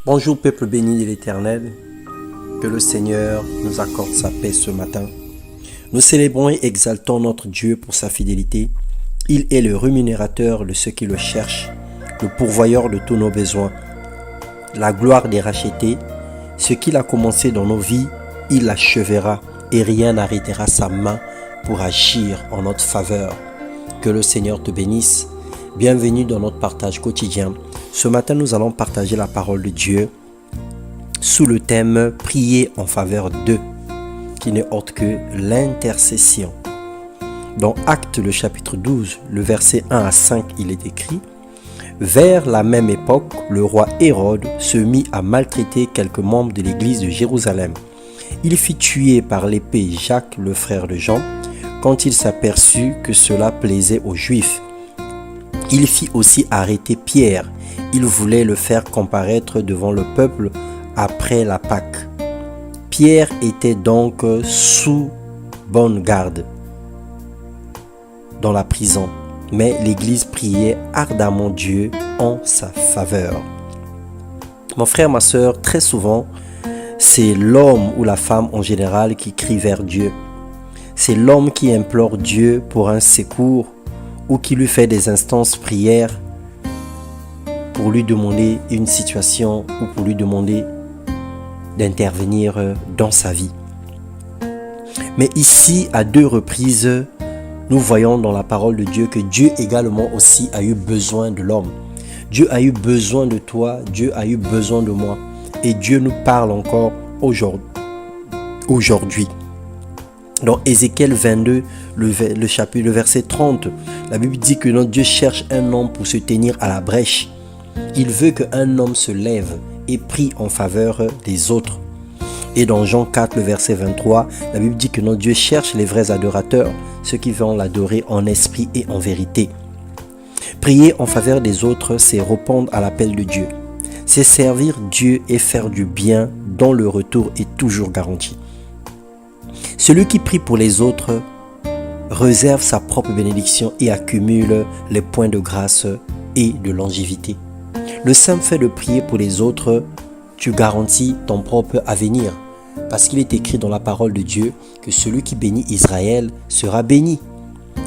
Bonjour peuple béni de l'Éternel, que le Seigneur nous accorde sa paix ce matin. Nous célébrons et exaltons notre Dieu pour sa fidélité. Il est le rémunérateur de ceux qui le cherchent, le pourvoyeur de tous nos besoins. La gloire des rachetés, ce qu'il a commencé dans nos vies, il l'achèvera et rien n'arrêtera sa main pour agir en notre faveur. Que le Seigneur te bénisse. Bienvenue dans notre partage quotidien. Ce matin, nous allons partager la parole de Dieu sous le thème « Prier en faveur d'eux » qui n'est autre que l'intercession. Dans Actes, le chapitre 12, le verset 1 à 5, il est écrit « Vers la même époque, le roi Hérode se mit à maltraiter quelques membres de l'église de Jérusalem. Il fit tuer par l'épée Jacques, le frère de Jean, quand il s'aperçut que cela plaisait aux Juifs. Il fit aussi arrêter Pierre. Il voulait le faire comparaître devant le peuple après la Pâque. Pierre était donc sous bonne garde dans la prison, mais l'Église priait ardemment Dieu en sa faveur. Mon frère, ma soeur, très souvent, c'est l'homme ou la femme en général qui crie vers Dieu. C'est l'homme qui implore Dieu pour un secours ou qui lui fait des instances prières pour lui demander une situation ou pour lui demander d'intervenir dans sa vie. Mais ici, à deux reprises, nous voyons dans la parole de Dieu que Dieu également aussi a eu besoin de l'homme. Dieu a eu besoin de toi, Dieu a eu besoin de moi. Et Dieu nous parle encore aujourd'hui. Dans Ézéchiel 22, le verset 30, la Bible dit que notre Dieu cherche un homme pour se tenir à la brèche. Il veut qu'un homme se lève et prie en faveur des autres. Et dans Jean 4, le verset 23, la Bible dit que notre Dieu cherche les vrais adorateurs, ceux qui vont l'adorer en esprit et en vérité. Prier en faveur des autres, c'est répondre à l'appel de Dieu. C'est servir Dieu et faire du bien dont le retour est toujours garanti. Celui qui prie pour les autres réserve sa propre bénédiction et accumule les points de grâce et de longévité. Le simple fait de prier pour les autres, tu garantis ton propre avenir. Parce qu'il est écrit dans la parole de Dieu que celui qui bénit Israël sera béni.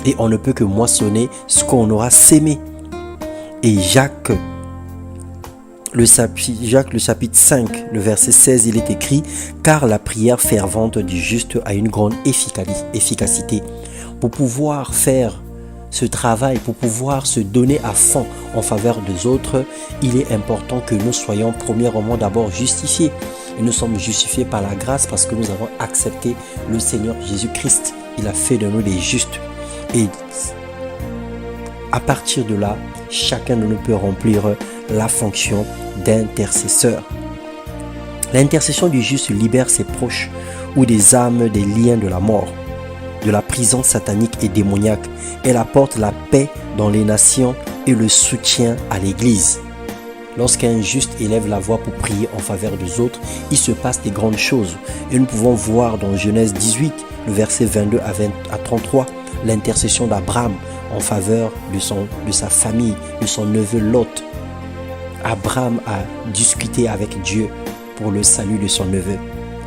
Et on ne peut que moissonner ce qu'on aura sémé. Et Jacques, le chapitre 5, le verset 16, il est écrit « Car la prière fervente du juste a une grande efficacité. » Pour pouvoir faire ce travail, pour pouvoir se donner à fond en faveur des autres, il est important que nous soyons premièrement d'abord justifiés. Et nous sommes justifiés par la grâce parce que nous avons accepté le Seigneur Jésus-Christ. Il a fait de nous des justes. Et à partir de là, chacun de nous peut remplir la fonction d'intercesseur. L'intercession du juste libère ses proches ou des âmes des liens de la mort, de la prison satanique et démoniaque. Elle apporte la paix dans les nations et le soutien à l'Église. Lorsqu'un juste élève la voix pour prier en faveur des autres, il se passe des grandes choses. Et nous pouvons voir dans Genèse 18, le verset 22 à 33, l'intercession d'Abraham en faveur de sa famille, de son neveu Lot. Abraham a discuté avec Dieu pour le salut de son neveu.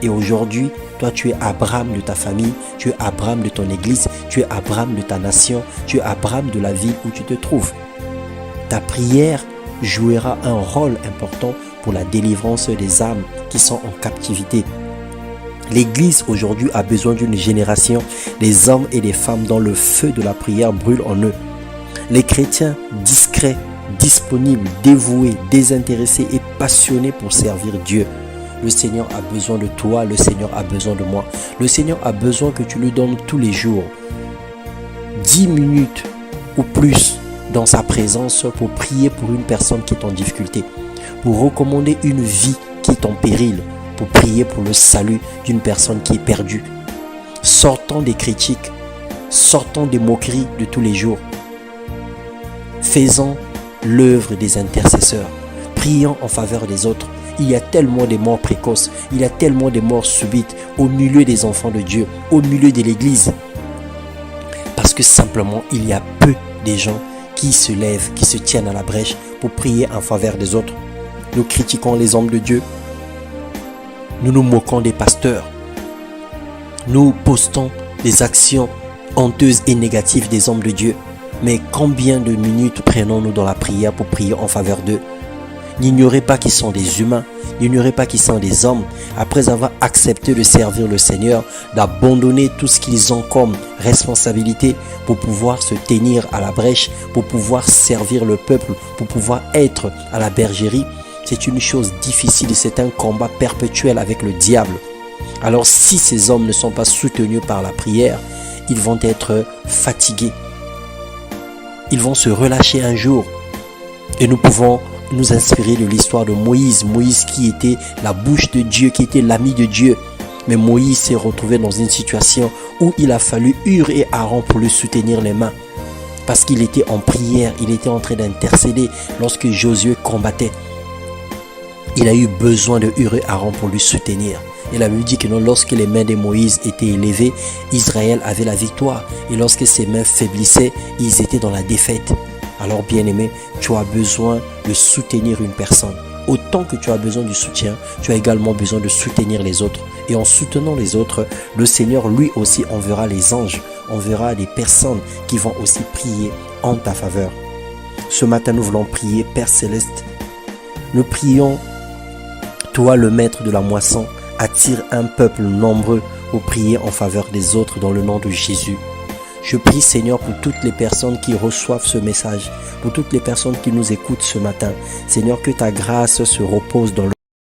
Et aujourd'hui, toi tu es Abraham de ta famille, tu es Abraham de ton église, tu es Abraham de ta nation, tu es Abraham de la ville où tu te trouves. Ta prière jouera un rôle important pour la délivrance des âmes qui sont en captivité. L'Église aujourd'hui a besoin d'une génération des hommes et des femmes dont le feu de la prière brûle en eux. Les chrétiens discrets, disponibles, dévoués, désintéressés et passionnés pour servir Dieu. Le Seigneur a besoin de toi, le Seigneur a besoin de moi. Le Seigneur a besoin que tu lui donnes tous les jours 10 minutes ou plus dans sa présence pour prier pour une personne qui est en difficulté, pour recommander une vie qui est en péril, pour prier pour le salut d'une personne qui est perdue. Sortons des critiques, sortons des moqueries de tous les jours. Faisons l'œuvre des intercesseurs. Prions en faveur des autres. Il y a tellement de morts précoces, il y a tellement de morts subites au milieu des enfants de Dieu, au milieu de l'Église. Parce que simplement, il y a peu de gens qui se lèvent, qui se tiennent à la brèche pour prier en faveur des autres. Nous critiquons les hommes de Dieu. Nous nous moquons des pasteurs. Nous postons des actions honteuses et négatives des hommes de Dieu. Mais combien de minutes prenons-nous dans la prière pour prier en faveur d'eux? N'ignorez pas qu'ils sont des humains. N'ignorez pas qu'ils sont des hommes. Après avoir accepté de servir le Seigneur, d'abandonner tout ce qu'ils ont comme responsabilité pour pouvoir se tenir à la brèche, pour pouvoir servir le peuple, pour pouvoir être à la bergerie, c'est une chose difficile. C'est un combat perpétuel avec le diable. Alors si ces hommes ne sont pas soutenus par la prière, ils vont être fatigués. Ils vont se relâcher un jour. Et nous pouvons nous inspirer de l'histoire de Moïse. Moïse qui était la bouche de Dieu, qui était l'ami de Dieu. Mais Moïse s'est retrouvé dans une situation où il a fallu Hur et Aaron pour lui soutenir les mains. Parce qu'il était en prière, il était en train d'intercéder lorsque Josué combattait. Il a eu besoin de Hur et Aaron pour lui soutenir. Et la Bible dit que non, lorsque les mains de Moïse étaient élevées, Israël avait la victoire. Et lorsque ses mains faiblissaient, ils étaient dans la défaite. Alors bien-aimé, tu as besoin de soutenir une personne. Autant que tu as besoin du soutien, tu as également besoin de soutenir les autres. Et en soutenant les autres, le Seigneur lui aussi enverra les anges, enverra des personnes qui vont aussi prier en ta faveur. Ce matin, nous voulons prier, Père Céleste. Nous prions, toi le maître de la moisson, attire un peuple nombreux pour prier en faveur des autres dans le nom de Jésus. Je prie Seigneur pour toutes les personnes qui reçoivent ce message, pour toutes les personnes qui nous écoutent ce matin. Seigneur, que ta grâce se repose dans